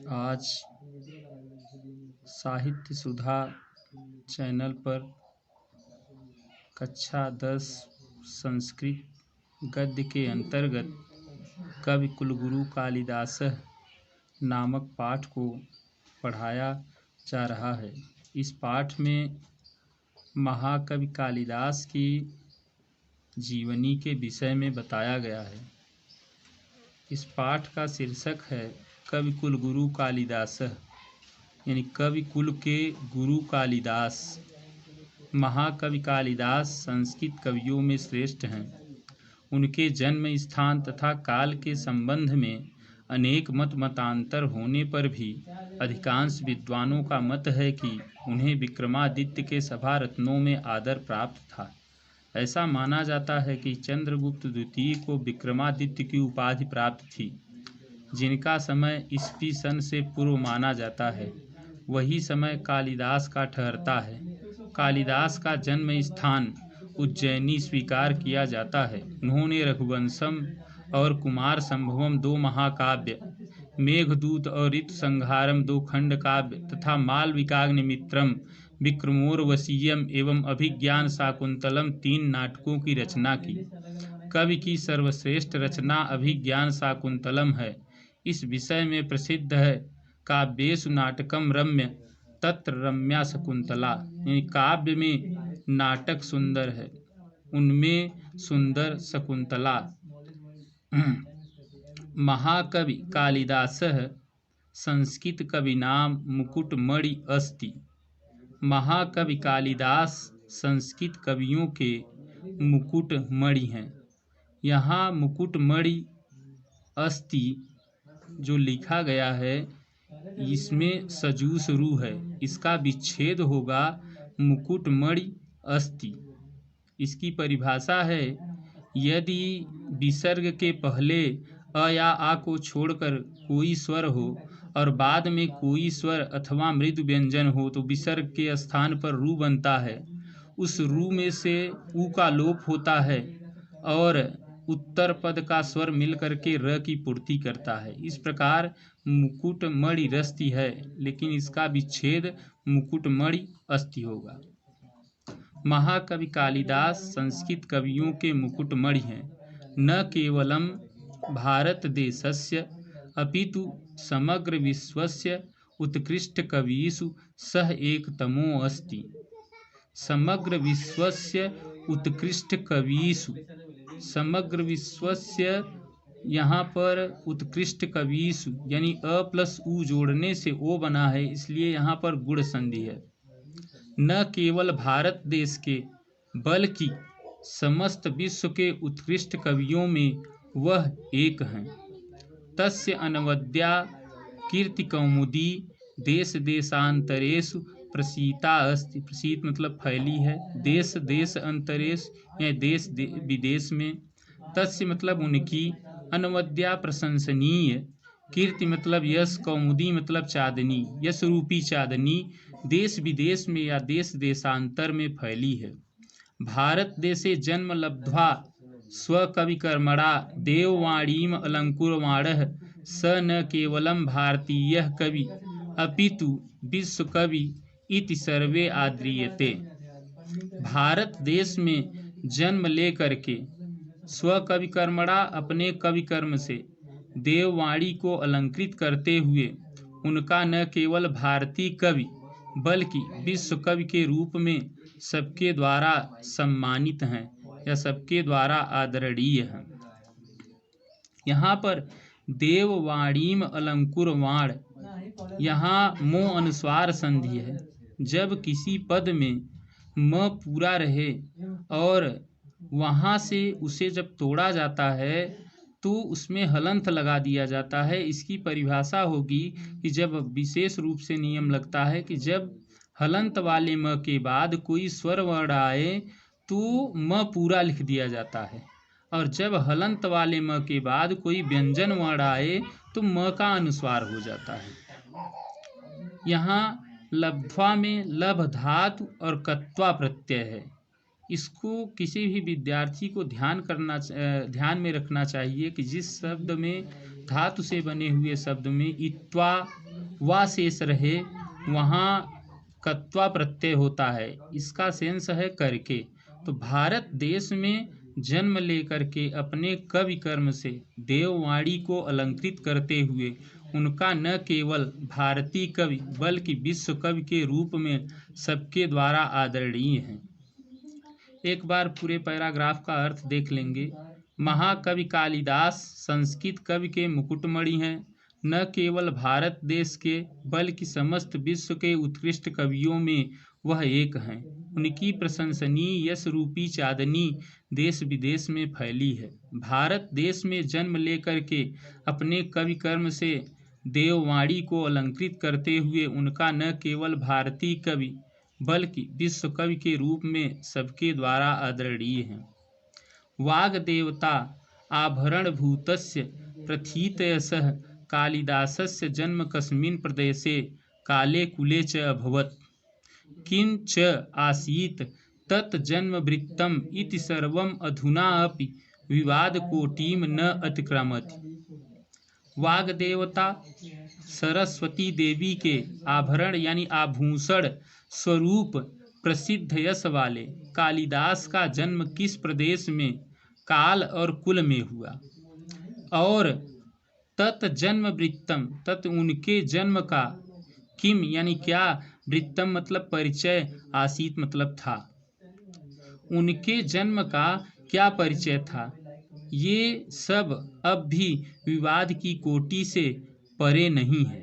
आज साहित्य सुधा चैनल पर कक्षा 10 संस्कृत गद्य के अंतर्गत कवि कुलगुरु कालिदास नामक पाठ को पढ़ाया जा रहा है। इस पाठ में महाकवि कालिदास की जीवनी के विषय में बताया गया है। इस पाठ का शीर्षक है कवि कुलगुरु कालिदास, यानी कवि कुल के गुरु कालिदास। महाकवि कालिदास संस्कृत कवियों में श्रेष्ठ हैं। उनके जन्म स्थान तथा काल के संबंध में अनेक मतांतर होने पर भी अधिकांश विद्वानों का मत है कि उन्हें विक्रमादित्य के सभा रत्नों में आदर प्राप्त था। ऐसा माना जाता है कि चंद्रगुप्त द्वितीय को विक्रमादित्य की उपाधि प्राप्त थी, जिनका समय ईस्वी सन से पूर्व माना जाता है। वही समय कालिदास का ठहरता है। कालिदास का जन्म स्थान उज्जैनी स्वीकार किया जाता है। उन्होंने रघुवंशम और कुमार संभवम 2 महाकाव्य, मेघदूत और ऋतुसंहारम 2 खंड काव्य तथा मालविकाग्निमित्रम, विक्रमोर्वशीयम एवं अभिज्ञान शाकुंतलम 3 नाटकों की रचना की। कवि की सर्वश्रेष्ठ रचना अभिज्ञान शाकुंतलम है। इस विषय में प्रसिद्ध है काव्येषु नाटकम रम्य तत्र रम्या शकुंतला, यानी काव्य में नाटक सुंदर है, उनमें सुंदर शकुंतला। महाकवि कालिदासः संस्कृत कविनाम मुकुटमणि अस्ति। महाकवि कालिदास संस्कृत कवियों के मुकुटमणि हैं। यहाँ मुकुटमणि अस्ति जो लिखा गया है, इसमें सजूस रू है, इसका विच्छेद होगा मुकुटमणि अस्ति। इसकी परिभाषा है, यदि विसर्ग के पहले अ या आ को छोड़कर कोई स्वर हो और बाद में कोई स्वर अथवा मृदु व्यंजन हो तो विसर्ग के स्थान पर रू बनता है। उस रू में से ऊ का लोप होता है और उत्तर पद का स्वर मिलकर के र की पूर्ति करता है। इस प्रकार मुकुटमणि रस्ति है, लेकिन इसका विच्छेद मुकुटमणि अस्ति होगा। महाकवि कालिदास संस्कृत कवियों के मुकुटमणि हैं। न केवलम भारत देशस्य अपितु समग्र विश्वस्य उत्कृष्ट कविषु सह एकतमो अस्ति। समग्र विश्वस्य उत्कृष्ट कविषु, समग्र विश्वस्य यहाँ पर उत्कृष्ट कविषु यानी अ प्लस उ जोड़ने से ओ बना है, इसलिए यहाँ पर गुण संधि है। न केवल भारत देश के बल्कि समस्त विश्व के उत्कृष्ट कवियों में वह एक हैं। तस्य अनवद्या कीर्ति कौमुदी देश देशांतरेषु प्रसीता अस्ति। प्रसीत मतलब फैली है, देश देश अंतरेश या देश विदेश में। तस्य मतलब उनकी, अनवद्या प्रशंसनीय, कीर्ति मतलब यश, कौमुदी मतलब चांदनी, यश रूपी चांदनी देश विदेश में या देश देशांतर में फैली है। भारत देशे जन्म लब्ध्वा स्वकविकर्मणा देववाणीम अलंकुरवाणः स न केवलं भारतीयः कवि अपितु विश्वकवि इति सर्वे आद्रियते। भारत देश में जन्म लेकर के स्वकविकर्मणा अपने कविकर्म से देववाणी को अलंकृत करते हुए उनका न केवल भारतीय कवि बल्कि विश्व कवि के रूप में सबके द्वारा सम्मानित हैं या सबके द्वारा आदरणीय हैं। यहाँ पर देववाणीम अलंकुरवाण, यहाँ मो अनुस्वार संधि है। जब किसी पद में म पूरा रहे और वहाँ से उसे जब तोड़ा जाता है तो उसमें हलंत लगा दिया जाता है। इसकी परिभाषा होगी कि जब विशेष रूप से नियम लगता है कि जब हलंत वाले म के बाद कोई स्वर वर्ण आए तो म पूरा लिख दिया जाता है, और जब हलंत वाले म के बाद कोई व्यंजन वर्ण आए तो म का अनुस्वार हो जाता है। यहाँ लब्ध्वा में लभ धातु और कत्वा प्रत्यय है। इसको किसी भी विद्यार्थी को ध्यान में रखना चाहिए कि जिस शब्द में धातु से बने हुए शब्द में इत्वा वा शेष रहे वहाँ कत्वा प्रत्यय होता है। इसका सेंस है करके। तो भारत देश में जन्म लेकर के अपने कवि कर्म से देववाणी को अलंकृत करते हुए उनका न केवल भारतीय कवि बल्कि विश्व कवि के रूप में सबके द्वारा आदरणीय है। एक बार पूरे पैराग्राफ का अर्थ देख लेंगे। महाकवि कालिदास संस्कृत कवि के मुकुटमणि हैं। न केवल भारत देश के बल्कि समस्त विश्व के उत्कृष्ट कवियों में वह एक हैं। उनकी प्रशंसनीय यश रूपी चांदनी देश विदेश में फैली है। भारत देश में जन्म लेकर के अपने कवि कर्म से देववाणी को अलंकृत करते हुए उनका न केवल भारतीय कवि बल्कि विश्व कवि के रूप में सबके द्वारा आदरणीय है। वाग देवता आभरणभूतस्य प्रथितयशः कालिदासस्य जन्म कस्मिन् प्रदेशे काले कुले च अभवत् किञ्च आसीत् तत् जन्मवृत्तम् इति सर्वम् अधुना अपि विवादकोटिं न अतिक्रमति। वाग देवता सरस्वती देवी के आभरण यानी आभूषण स्वरूप प्रसिद्ध यश वाले कालिदास का जन्म किस प्रदेश में काल और कुल में हुआ, और तत् जन्म वृत्तम तत् उनके जन्म का किम यानी क्या, वृत्तम मतलब परिचय, आसीत मतलब था, उनके जन्म का क्या परिचय था, ये सब अब भी विवाद की कोटि से परे नहीं है।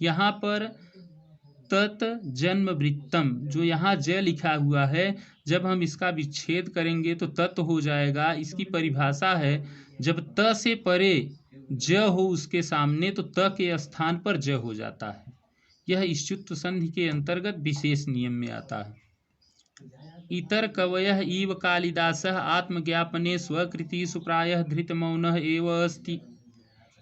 यहाँ पर तत् जन्म वृत्तम जो यहाँ ज लिखा हुआ है, जब हम इसका विच्छेद करेंगे तो तत् हो जाएगा। इसकी परिभाषा है जब त से परे ज हो उसके सामने तो त के स्थान पर ज हो जाता है। यह इष्टुत्व संधि के अंतर्गत विशेष नियम में आता है। इतर कवयः इव कालिदासः आत्मज्ञापने स्वकृतिषु प्रायः धृतमौनः एव अस्ति।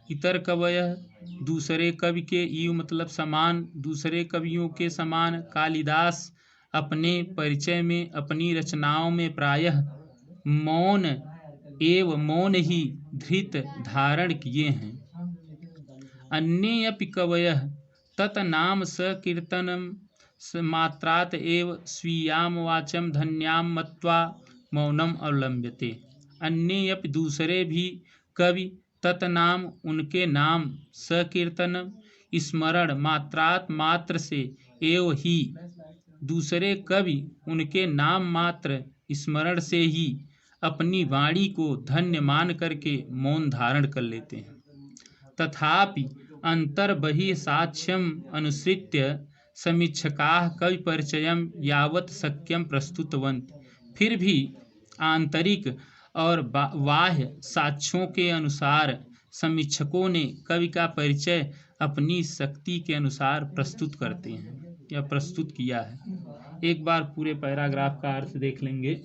इतर कवयः दूसरे कवि के, इव मतलब समान, दूसरे कवियों के समान कालिदास अपने परिचय में अपनी रचनाओं में प्रायः मौन एव मौन ही धृत धारण किए हैं। अन्ये अपि कवयः तत्नाम सकीर्तनम मात्रात एव स्वीयाम वाचम धन्याम मत्वा मौनम अवलंब्यते। अन्य अपि दूसरे भी कवि तत्नाम उनके नाम सकीर्तन स्मरण मात्रात मात्र से एव ही दूसरे कवि उनके नाम मात्र स्मरण से ही अपनी वाणी को धन्य मान करके मौन धारण कर लेते हैं। तथापि अंतर्बहि साक्ष्यम अनुसृत्य समीक्षकाः कवि परिचयम यावत् शक्यम प्रस्तुतवन्ति। फिर भी आंतरिक और बाह्य साक्ष्यों के अनुसार समीक्षकों ने कवि का परिचय अपनी शक्ति के अनुसार प्रस्तुत करते हैं या प्रस्तुत किया है। एक बार पूरे पैराग्राफ का अर्थ देख लेंगे।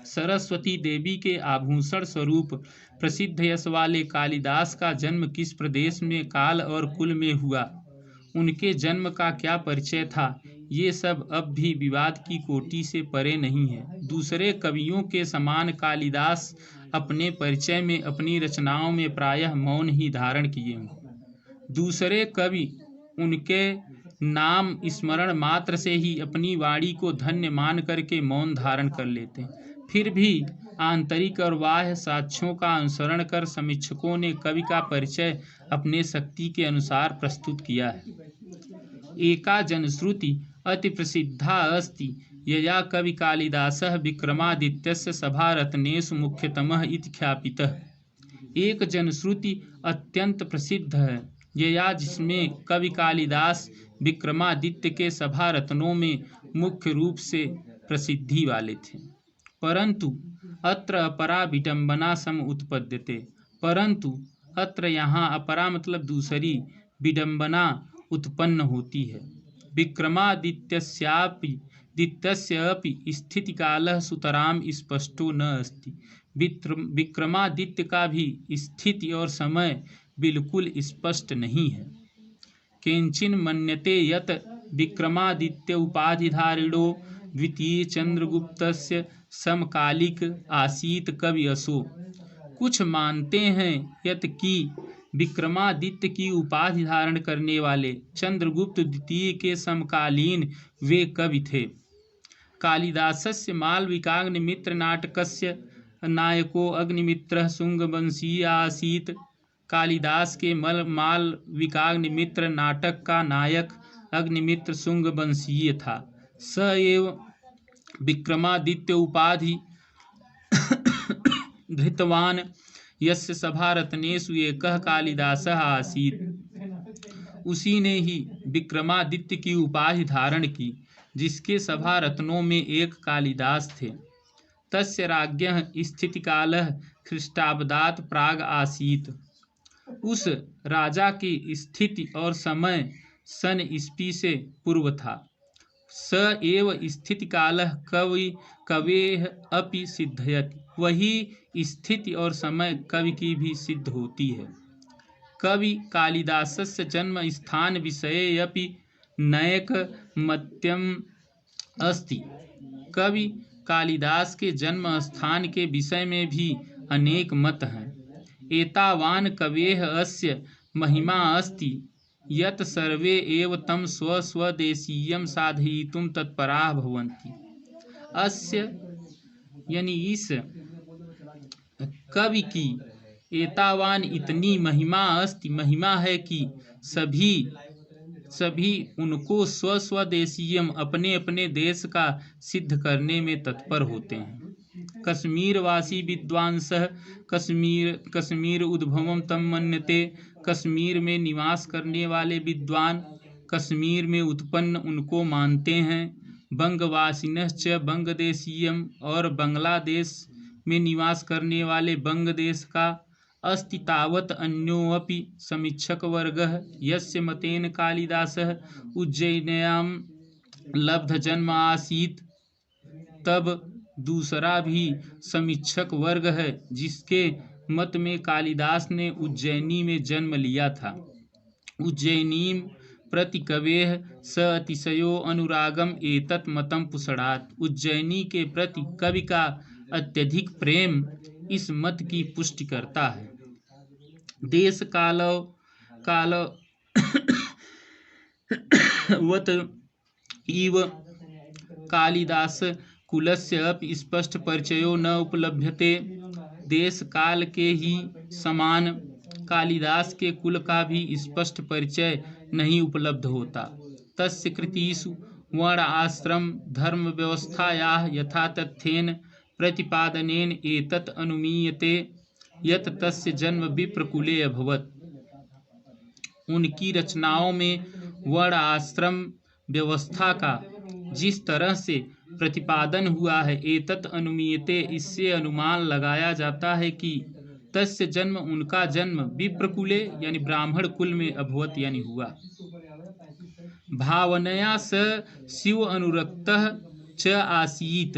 सरस्वती देवी के आभूषण स्वरूप प्रसिद्ध यश वाले कालिदास का जन्म किस प्रदेश में काल और कुल में हुआ, उनके जन्म का क्या परिचय था, ये सब अब भी विवाद की कोटि से परे नहीं है। दूसरे कवियों के समान कालिदास अपने परिचय में अपनी रचनाओं में प्रायः मौन ही धारण किए हों। दूसरे कवि उनके नाम स्मरण मात्र से ही अपनी वाणी को धन्य मान करके मौन धारण कर लेते हैं। फिर भी आंतरिक और बाह्य साक्ष्यों का अनुसरण कर समीक्षकों ने कवि का परिचय अपने शक्ति के अनुसार प्रस्तुत किया है। एका जनश्रुति अति प्रसिद्धा अस्ति यया कवि कालिदासः विक्रमादित्यस्य सभारत्नेषु मुख्यतमः इति ख्यापितः। एक जनश्रुति अत्यंत प्रसिद्ध है यया जिसमें कवि कालिदास विक्रमादित्य के सभारत्नों में मुख्य रूप से प्रसिद्धि वाले थे। परंतु अत्र अपरा विडंबना सम उत्पद्यते। परंतु अत्र यहाँ अपरा मतलब दूसरी विडंबना उत्पन्न होती है। विक्रमादित्यस्यापि स्थितिकालः सुतरां स्पष्टो न अस्ति। विक्रमादित्य का भी स्थिति और समय बिल्कुल स्पष्ट नहीं है। केंचिन मन्यते यत विक्रमादित्य उपाधिधारिणो द्वितीय चंद्रगुप्तस्य समकालिक आसीत कवि असो। कुछ मानते हैं यत कि विक्रमादित्य की उपाधि धारण करने वाले चंद्रगुप्त द्वितीय के समकालीन वे कवि थे। कालिदासस्य मालविकाग्निमित्र नाटकस्य नायको अग्निमित्रः शुंगवंशीय आसीत्। कालिदास के मालविकाग्निमित्र नाटक का नायक अग्निमित्र शुंगवंशीय था। स एव विक्रमादित्य उपाधि धृतवान् यस्य सभारत्नेषु एकः कालिदासः आसीत्। उसी ने ही विक्रमादित्य की उपाधि धारण की, जिसके सभा रत्नों में एक कालिदास थे। तस्य राज्ञः स्थितिकालः ख्रीष्टाब्दात् प्राग आसीत्। उस राजा की स्थिति और समय सन ईस्वी से पूर्व था। स एव स्थितिकालः कवेः अपि सिद्धयति। वही स्थिति और समय कवि की भी सिद्ध होती है। कवि कालिदासस्य जन्म स्थान विषये अपि नैक मत्यम् अस्ति। कवि कालिदास के जन्म स्थान के विषय में भी अनेक मत हैं। एतावान् कवेः अस्य महिमा अस्ति यत् सर्वे एव तं स्वदेशीयं साधयितुं तत्पराः भवन्ति। अस्य यानी इस कवि की एतावान इतनी महिमा अस्ति, महिमा है कि सभी उनको स्वदेशीयम अपने अपने देश का सिद्ध करने में तत्पर होते हैं। कश्मीरवासी विद्वांसः कश्मीर उद्भवम तम मन्यते। कश्मीर में निवास करने वाले विद्वान कश्मीर में उत्पन्न उनको मानते हैं। बंगवासिनश्च बंगदेशीयम, और बांग्लादेश में निवास करने वाले बंगदेश का। अस्ति तावत् अन्योऽपि समीक्षक वर्गः यस्य मतेन कालिदासः उज्जयिन्यां लब्ध जन्म आसीत्। तब दूसरा भी समीक्षक वर्ग है जिसके मत में कालिदास ने उज्जैनी में जन्म लिया था। उज्जयिनीं प्रति कवेः स अतिशयो अनुरागम एतत् मतम पुषणात्। उज्जैनी के प्रति कवि का अत्यधिक प्रेम इस मत की पुष्टि करता है। देश कालो वत इव कालिदास कुलस्य अपि स्पष्ट परिचयो न उपलभ्यते। देश काल के ही समान कालिदास के कुल का भी स्पष्ट परिचय नहीं उपलब्ध होता। तस्य कृतिषु वर्ण आश्रम धर्म व्यवस्थायाः यथा तथ्येन प्रतिपादनेन एतत् अनुमीयते यत् तस्य जन्म विप्रकुले अभवत्। उनकी रचनाओं में वर्ण आश्रम व्यवस्था का जिस तरह से प्रतिपादन हुआ है, एतत् अनुमीयते, इससे अनुमान लगाया जाता है कि तस्य जन्म, उनका जन्म विप्रकुले यानी ब्राह्मण कुल में अभवत यानी हुआ। भावनया स शिव अनुरक्तः च आसीत्।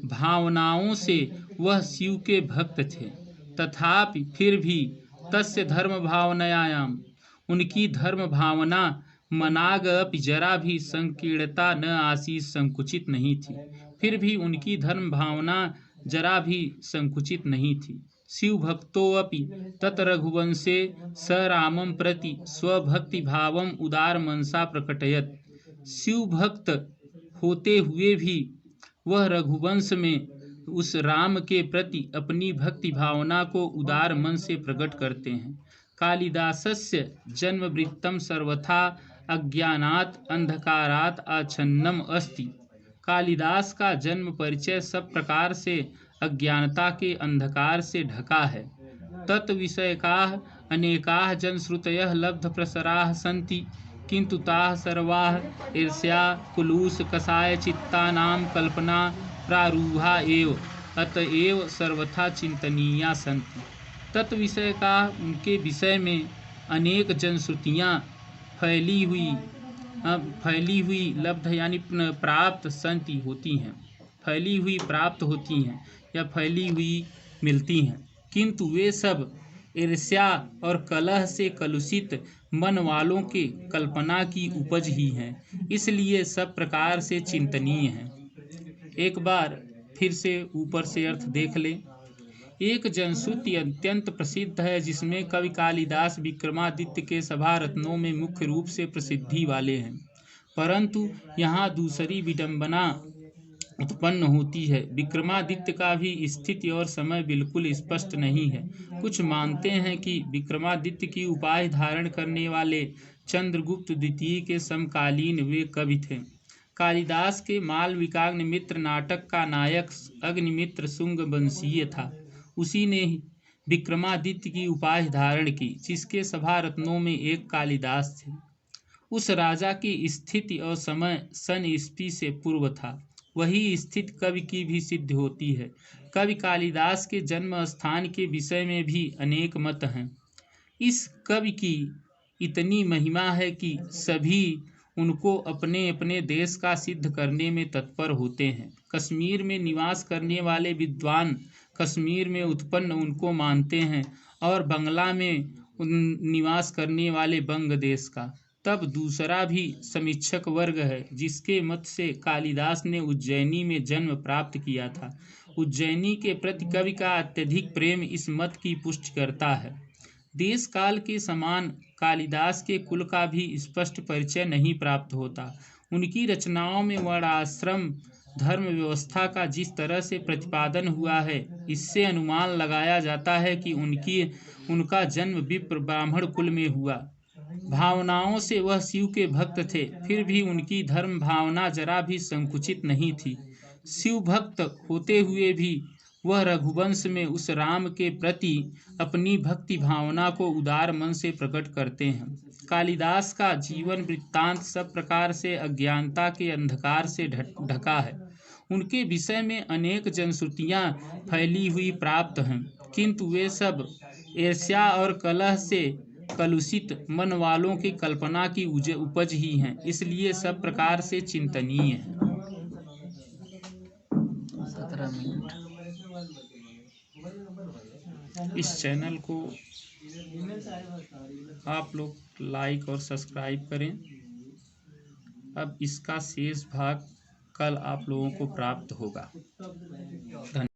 भावनाओं से वह शिव के भक्त थे। तथापि फिर भी तस्य धर्म भावनायाम, उनकी धर्म भावना मनाग अपि जरा भी संकीर्णता न आसीत्, संकुचित नहीं थी। फिर भी उनकी धर्म भावना जरा भी संकुचित नहीं थी। शिव भक्तो अपि तत् रघुवंशे स रामं प्रति स्वभक्ति भावम उदार मनसा प्रकटयत। शिव भक्त होते हुए भी वह रघुवंश में उस राम के प्रति अपनी भक्ति भावना को उदार मन से प्रकट करते हैं। कालिदासस्य जन्म वृत्तम सर्वथा अज्ञानात् अंधकारात् आच्छन्नम अस्ति। कालिदास का जन्म परिचय सब प्रकार से अज्ञानता के अंधकार से ढका है। तत् विषयकाः अनेकाः जनश्रुतयः लब्ध प्रसराः सन्ति, किंतु ताः सर्वाः ईर्ष्या कुलूष कषाय चित्तानां कल्पना प्रारूहा एव, अतएव सर्वथा चिंतनीया सन्ति। तत् विषय का उनके विषय में अनेक जनश्रुतियाँ फैली हुई लब्ध यानी प्राप्त संति होती हैं, फैली हुई प्राप्त होती हैं या फैली हुई मिलती हैं, किंतु वे सब ईर्ष्या और कलह से कलुषित मन वालों के कल्पना की उपज ही हैं, इसलिए सब प्रकार से चिंतनीय हैं। एक बार फिर से ऊपर से अर्थ देख लें। एक जनश्रुति अत्यंत प्रसिद्ध है जिसमें कवि कालिदास विक्रमादित्य के सभा रत्नों में मुख्य रूप से प्रसिद्धि वाले हैं, परंतु यहाँ दूसरी विडंबना उत्पन्न होती है। विक्रमादित्य का भी स्थिति और समय बिल्कुल स्पष्ट नहीं है। कुछ मानते हैं कि विक्रमादित्य की उपाधि धारण करने वाले चंद्रगुप्त द्वितीय के समकालीन वे कवि थे। कालिदास के मालविकाग्निमित्र नाटक का नायक अग्निमित्र शुंग वंशीय था। उसी ने विक्रमादित्य की उपाधि धारण की, जिसके सभा रत्नों में एक कालिदास थे। उस राजा की स्थिति और समय सन ईस्वी से पूर्व था। वही स्थिति कवि की भी सिद्ध होती है। कवि कालिदास के जन्म स्थान के विषय में भी अनेक मत हैं। इस कवि की इतनी महिमा है कि सभी उनको अपने अपने देश का सिद्ध करने में तत्पर होते हैं। कश्मीर में निवास करने वाले विद्वान कश्मीर में उत्पन्न उनको मानते हैं और बंगला में निवास करने वाले बंग देश का। तब दूसरा भी समीक्षक वर्ग है जिसके मत से कालिदास ने उज्जैनी में जन्म प्राप्त किया था। उज्जैनी के प्रति कवि का अत्यधिक प्रेम इस मत की पुष्टि करता है। देश काल के समान कालिदास के कुल का भी स्पष्ट परिचय नहीं प्राप्त होता। उनकी रचनाओं में वर्णाश्रम धर्म व्यवस्था का जिस तरह से प्रतिपादन हुआ है, इससे अनुमान लगाया जाता है कि उनका जन्म विप्र ब्राह्मण कुल में हुआ। भावनाओं से वह शिव के भक्त थे, फिर भी उनकी धर्म भावना जरा भी संकुचित नहीं थी। शिव भक्त होते हुए भी वह रघुवंश में उस राम के प्रति अपनी भक्ति भावना को उदार मन से प्रकट करते हैं। कालिदास का जीवन वृत्तांत सब प्रकार से अज्ञानता के अंधकार से ढका है। उनके विषय में अनेक जनश्रुतियाँ फैली हुई प्राप्त हैं, किंतु वे सब ईर्ष्या और कलह से कलुषित मन वालों की कल्पना की उपज ही हैं, इसलिए सब प्रकार से चिंतनीय है। 17 मिनट। इस चैनल को आप लोग लाइक और सब्सक्राइब करें। अब इसका शेष भाग कल आप लोगों को प्राप्त होगा। धन्यवाद।